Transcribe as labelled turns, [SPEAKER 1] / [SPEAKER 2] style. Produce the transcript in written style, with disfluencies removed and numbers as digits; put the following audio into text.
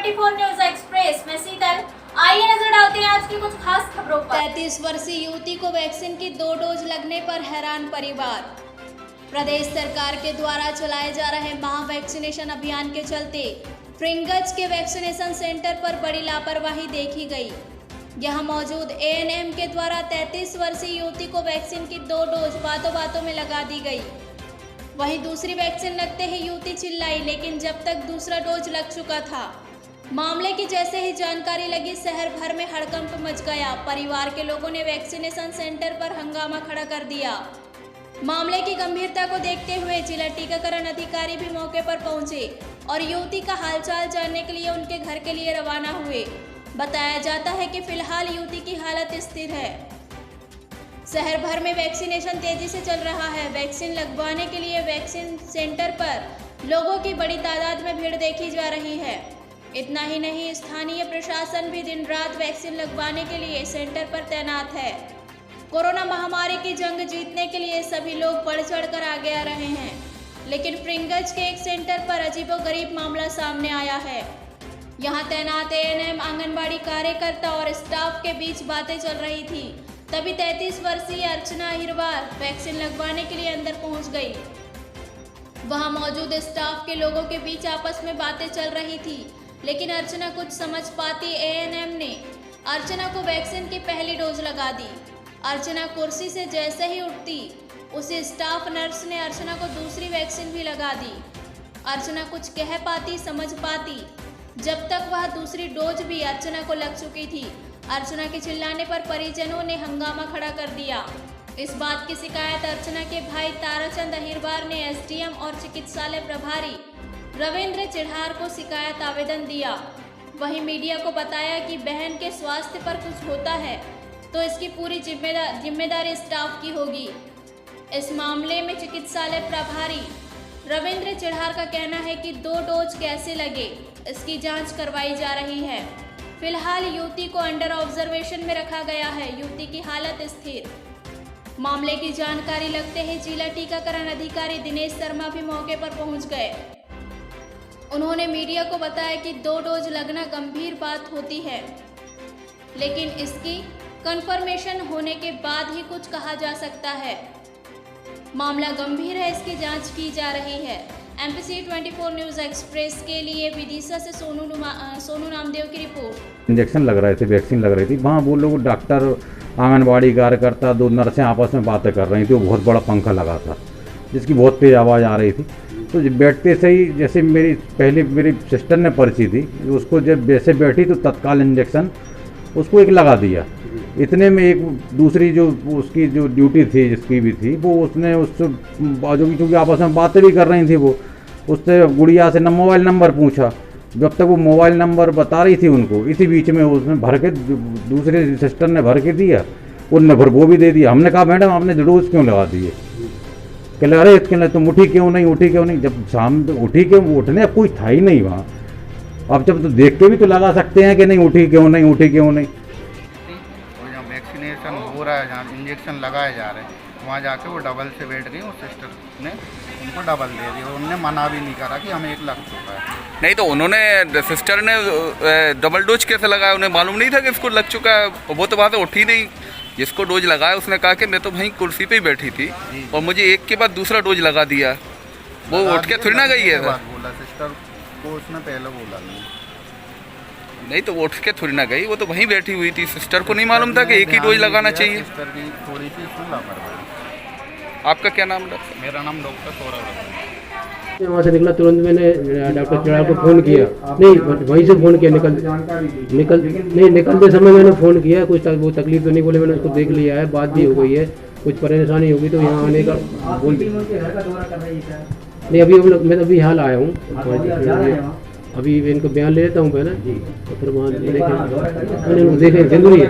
[SPEAKER 1] 24 news express में शीतल। आइए नजर डालते हैं आज की कुछ खास खबरों पर। 33 वर्षीय युवती को वैक्सीन की 2 डोज लगने पर हैरान परिवार। प्रदेश सरकार के द्वारा चलाए जा रहे महा वैक्सीनेशन अभियान के चलते फ्रिंगज के वैक्सीनेशन सेंटर पर बड़ी लापरवाही देखी गई। यहां मौजूद एएनएम के द्वारा 33 वर्षीय युवती को वैक्सीन की 2 डोज बातों बातों में लगा दी गई। वहीं दूसरी वैक्सीन लगते ही युवती चिल्लाई, लेकिन जब तक दूसरा डोज लग चुका था। मामले की जैसे ही जानकारी लगी, शहर भर में हड़कंप मच गया। परिवार के लोगों ने वैक्सीनेशन सेंटर पर हंगामा खड़ा कर दिया। मामले की गंभीरता को देखते हुए जिला टीकाकरण अधिकारी भी मौके पर पहुंचे और युवती का हालचाल जानने के लिए उनके घर के लिए रवाना हुए। बताया जाता है कि फिलहाल युवती की हालत स्थिर है। शहर भर में वैक्सीनेशन तेजी से चल रहा है। वैक्सीन लगवाने के लिए वैक्सीन सेंटर पर लोगों की बड़ी तादाद में भीड़ देखी जा रही है। इतना ही नहीं, स्थानीय प्रशासन भी दिन रात वैक्सीन लगवाने के लिए सेंटर पर तैनात है। कोरोना महामारी की जंग जीतने के लिए सभी लोग बढ़ चढ़कर आगे आ रहे हैं, लेकिन फ्रिंगज के एक सेंटर पर अजीबोगरीब मामला सामने आया है। यहां तैनात एएनएम, आंगनबाड़ी कार्यकर्ता और स्टाफ के बीच बातें चल रही थी। तभी 33 वर्षीय अर्चना अहिरवार वैक्सीन लगवाने के लिए अंदर पहुंच गई। वहां मौजूद स्टाफ के लोगों के बीच आपस में बातें चल रही थी, लेकिन अर्चना कुछ समझ पाती एएनएम ने अर्चना को वैक्सीन की पहली डोज लगा दी। अर्चना कुर्सी से जैसे ही उठती, उसे स्टाफ नर्स ने अर्चना को दूसरी वैक्सीन भी लगा दी। अर्चना कुछ कह पाती, समझ पाती, जब तक वह दूसरी डोज भी अर्चना को लग चुकी थी। अर्चना के चिल्लाने पर परिजनों ने हंगामा खड़ा कर दिया। इस बात की शिकायत अर्चना के भाई ताराचंद अहिरवार ने एसडीएम और चिकित्सालय प्रभारी रविंद्र चिढ़ार को शिकायत आवेदन दिया। वहीं मीडिया को बताया कि बहन के स्वास्थ्य पर कुछ होता है तो इसकी पूरी जिम्मेदारी स्टाफ की होगी। इस मामले में चिकित्सालय प्रभारी रविंद्र चिढ़ार का कहना है कि 2 डोज कैसे लगे, इसकी जांच करवाई जा रही है। फिलहाल युवती को अंडर ऑब्जर्वेशन में रखा गया है। युवती की हालत स्थिर। मामले की जानकारी लगते ही जिला टीकाकरण अधिकारी दिनेश शर्मा भी मौके पर पहुंच गए। उन्होंने मीडिया को बताया कि 2 डोज लगना गंभीर बात होती है, लेकिन इसकी कंफर्मेशन होने के बाद ही कुछ कहा जा सकता है। मामला गंभीर है, इसकी जांच की जा रही है। एमपीसी 24 न्यूज एक्सप्रेस के लिए विदिशा से सोनू नामदेव की रिपोर्ट।
[SPEAKER 2] इंजेक्शन लग रहे थे, वैक्सीन लग रही थी। वहाँ वो लोग डॉक्टर, आंगनबाड़ी कार्यकर्ता, 2 नर्सें आपस में बातें कर रही थी। वो बहुत बड़ा पंखा लगा था जिसकी बहुत तेज आवाज़ आ रही थी। तो बैठते से ही, जैसे मेरी सिस्टर ने पर्ची दी, उसको जब वैसे बैठी तो तत्काल इंजेक्शन उसको एक लगा दिया। इतने में एक दूसरी जो उसकी जो ड्यूटी थी, जिसकी भी थी, वो उसने उससे बाजू की, चूँकि आपस में बातें भी कर रही थी, वो उससे गुड़िया से मोबाइल नंबर पूछा। जब तक वो मोबाइल नंबर बता रही थी उनको, इसी बीच में उसने भर के, दूसरे सिस्टर ने भर के दिया, उनने भर वो भी दे दिया। हमने कहा मैडम आपने डोज क्यों लगा दिए? कहले अरे इसके तुम उठी क्यों नहीं। जब शाम उठी क्यों, उठने कोई था ही नहीं वहाँ। अब जब तो देख के भी तो लगा सकते हैं कि नहीं उठी क्यों नहीं।
[SPEAKER 3] जहाँ वैक्सीनेशन हो रहा है, जहाँ इंजेक्शन लगाए जा रहे हैं, वहाँ जाके वो डबल से बैठ गई और सिस्टर ने उनको डबल दे दिया। उन्होंने मना भी नहीं करा कि हमें 1 लग चुका है।
[SPEAKER 4] नहीं तो उन्होंने, सिस्टर ने डबल डोज कैसे लगाया? उन्हें मालूम नहीं था कि इसको लग चुका है? वो तो वहाँ से उठी नहीं। जिसको डोज लगाया उसने कहा कि मैं तो वहीं कुर्सी पे ही बैठी थी और मुझे एक के बाद दूसरा डोज लगा दिया। वो उठ के थोड़ी ना गई है।
[SPEAKER 3] बोला सिस्टर को उसने पहले बोला
[SPEAKER 4] नहीं तो वो उठ के थोड़ी ना गई, वो तो वहीं बैठी हुई थी। सिस्टर को नहीं मालूम था कि एक ही डोज लगाना चाहिए।
[SPEAKER 3] सिस्टर की थोड़ी सी इसमें लापरवाही।
[SPEAKER 4] आपका क्या नाम है?
[SPEAKER 3] मेरा नाम डॉक्टर सौरभ है।
[SPEAKER 5] वहाँ से निकला, तुरंत मैंने डॉक्टर चिराग को फ़ोन किया। नहीं, वहीं से फ़ोन किया। निकलते समय मैंने फ़ोन किया। कुछ वो तकलीफ तो नहीं बोले, मैंने उसको देख लिया है, बात भी हो गई है। कुछ परेशानी होगी तो यहाँ आने का बोल नहीं। अभी मैं अभी हाल आया हूँ। अभी इनको बयान ले लेता हूँ पहले, तो फिर वहाँ देखें जरूरी है।